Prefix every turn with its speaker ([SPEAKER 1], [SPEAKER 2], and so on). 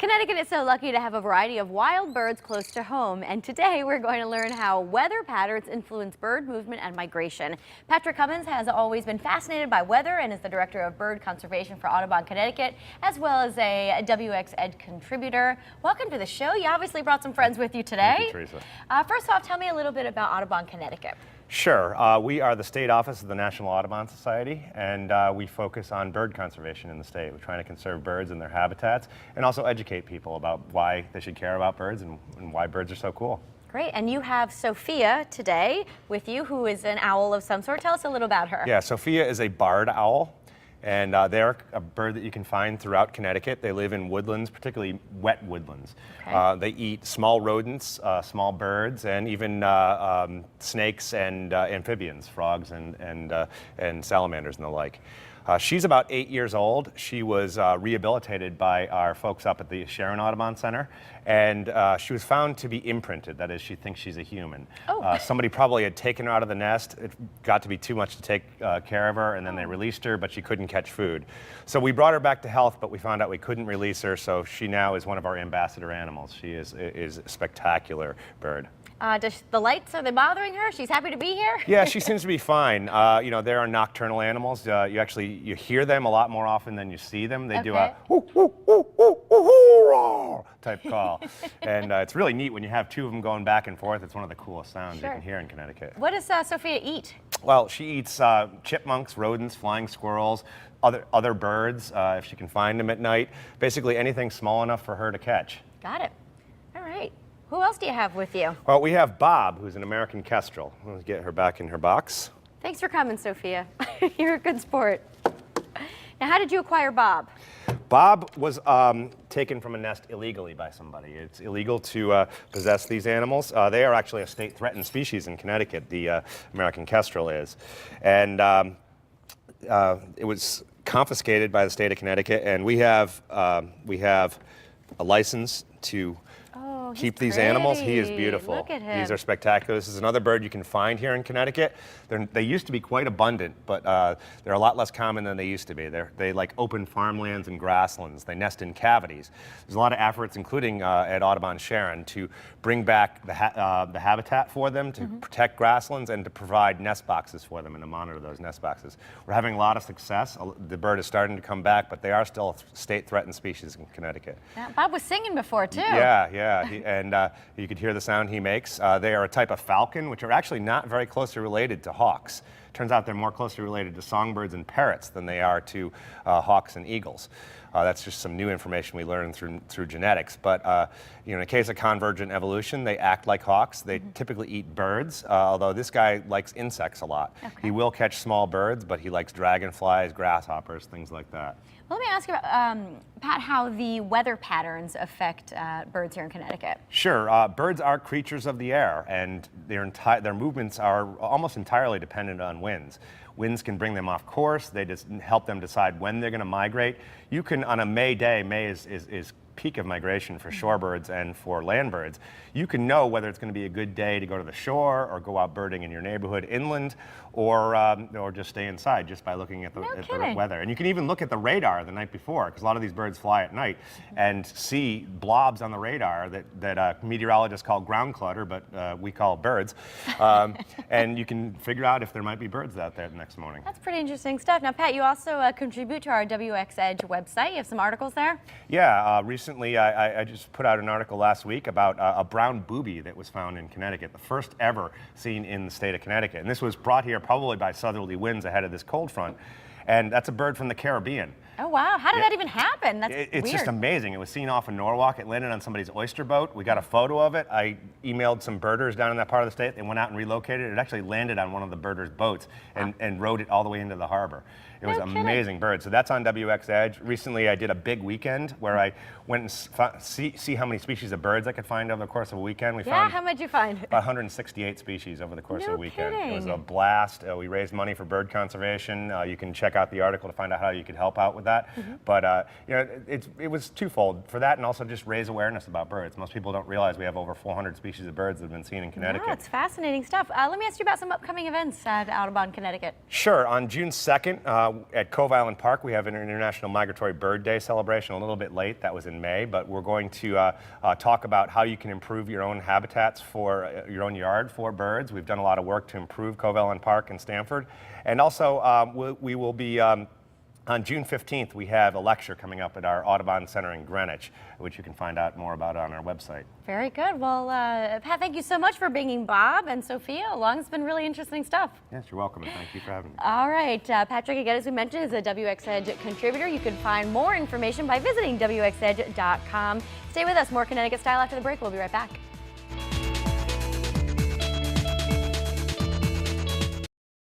[SPEAKER 1] Connecticut is so lucky to have a variety of wild birds close to home, and today we're going to learn how weather patterns influence bird movement and migration. Patrick Cummins has always been fascinated by weather and is the director of bird conservation for Audubon Connecticut, as well as a WX Ed contributor. Welcome to the show. You obviously brought some friends with you today.
[SPEAKER 2] Thank you, Teresa.
[SPEAKER 1] First off, tell me a little bit about Audubon Connecticut.
[SPEAKER 2] Sure. We are the state office of the National Audubon Society, and we focus on bird conservation in the state. We're trying to conserve birds and their habitats and also educate people about why they should care about birds and why birds are so cool.
[SPEAKER 1] Great. And you have Sophia today with you, who is an owl of some sort. Tell us a little about her.
[SPEAKER 2] Yeah, Sophia is a barred owl. And they're a bird that you can find throughout Connecticut. They live in woodlands, particularly wet woodlands. Okay. They eat small rodents, small birds, and even snakes and amphibians, frogs and salamanders and the like. She's about 8 years old. She was rehabilitated by our folks up at the Sharon Audubon Center, and she was found to be imprinted. That is, she thinks she's a human.
[SPEAKER 1] Oh.
[SPEAKER 2] Somebody probably had taken her out of the nest. It got to be too much to take care of her, and then they released her, but she couldn't catch food. So we brought her back to health, but we found out we couldn't release her, so she now is one of our ambassador animals. She is a spectacular bird.
[SPEAKER 1] Does the lights, are they bothering her? She's happy to be here?
[SPEAKER 2] Yeah, she seems to be fine. You know, there are nocturnal animals. You hear them a lot more often than you see them. They do a whoo, whoo, whoo, whoo, whoo, whoo, type call. And it's really neat when you have two of them going back and forth. It's one of the coolest sounds you can hear in Connecticut.
[SPEAKER 1] What does Sophia eat?
[SPEAKER 2] Well, she eats chipmunks, rodents, flying squirrels, other birds, if she can find them at night. Basically anything small enough for her to catch.
[SPEAKER 1] Got it. All right. Who else do you have with you?
[SPEAKER 2] Well, we have Bob, who's an American kestrel. Let's get her back in her box.
[SPEAKER 1] Thanks for coming, Sophia. You're a good sport. Now, how did you acquire Bob?
[SPEAKER 2] Bob was taken from a nest illegally by somebody. It's illegal to possess these animals. They are actually a state-threatened species in Connecticut, the American kestrel is. And it was confiscated by the state of Connecticut, and we have a license to keep these animals. He is beautiful.
[SPEAKER 1] Look at him.
[SPEAKER 2] These are spectacular. This is another bird you can find here in Connecticut. They used to be quite abundant, but they're a lot less common than they used to be. They like open farmlands and grasslands. They nest in cavities. There's a lot of efforts, including at Audubon Sharon, to bring back the habitat for them, to protect grasslands, and to provide nest boxes for them and to monitor those nest boxes. We're having a lot of success. The bird is starting to come back, but they are still a state-threatened species in Connecticut.
[SPEAKER 1] Yeah, Bob was singing before, too.
[SPEAKER 2] Yeah. And you could hear the sound he makes. They are a type of falcon, which are actually not very closely related to hawks. Turns out they're more closely related to songbirds and parrots than they are to hawks and eagles. That's just some new information we learned through genetics. But in the case of convergent evolution, they act like hawks. They typically eat birds, although this guy likes insects a lot. Okay. He will catch small birds, but he likes dragonflies, grasshoppers, things like that.
[SPEAKER 1] Well, let me ask you about, Pat, how the weather patterns affect birds here in Connecticut.
[SPEAKER 2] Sure. Birds are creatures of the air, and their movements are almost entirely dependent on winds. Winds can bring them off course. They just help them decide when they're going to migrate. You can, on a May day, May is peak of migration for shorebirds and for land birds. You can know whether it's going to be a good day to go to the shore or go out birding in your neighborhood inland, or just stay inside just by looking at the weather. And you can even look at the radar the night before, because a lot of these birds fly at night, and see blobs on the radar that meteorologists call ground clutter, but we call birds. And you can figure out if there might be birds out there the next morning.
[SPEAKER 1] That's pretty interesting stuff. Now, Pat, you also contribute to our WX Edge website. You have some articles there?
[SPEAKER 2] Yeah, recently I just put out an article last week about a brown booby that was found in Connecticut, the first ever seen in the state of Connecticut. And this was brought here probably by southerly winds ahead of this cold front. And that's a bird from the Caribbean.
[SPEAKER 1] Oh, wow. How did that even happen? That's
[SPEAKER 2] It's
[SPEAKER 1] weird.
[SPEAKER 2] just amazing. It was seen off of Norwalk. It landed on somebody's oyster boat. We got a photo of it. I emailed some birders down in that part of the state. They went out and relocated it. It actually landed on one of the birders' boats and rode it all the way into the harbor. It was an amazing bird. So that's on WX Edge. Recently, I did a big weekend where I went and see how many species of birds I could find over the course of a weekend. We found
[SPEAKER 1] how much you find?
[SPEAKER 2] about 168 species over the course of a weekend.
[SPEAKER 1] Kidding.
[SPEAKER 2] It was a blast. We raised money for bird conservation. You can check out the article to find out how you could help out with with that. But you know, it was twofold for that, and also just raise awareness about birds. Most people don't realize we have over 400 species of birds that have been seen in Connecticut.
[SPEAKER 1] Yeah, it's fascinating stuff. Let me ask you about some upcoming events at Audubon, Connecticut.
[SPEAKER 2] Sure. On June 2nd at Cove Island Park, we have an International Migratory Bird Day celebration. A little bit late, that was in May, but we're going to talk about how you can improve your own habitats for your own yard for birds. We've done a lot of work to improve Cove Island Park in Stamford. And also, we will be on June 15th, we have a lecture coming up at our Audubon Center in Greenwich, which you can find out more about on our website.
[SPEAKER 1] Very good. Well, Pat, thank you so much for bringing Bob and Sophia along. It's been really interesting stuff.
[SPEAKER 2] Yes, you're welcome, and thank you for having me.
[SPEAKER 1] All right. Patrick, again, as we mentioned, is a WXEdge contributor. You can find more information by visiting WXEdge.com. Stay with us. More Connecticut Style after the break. We'll be right back.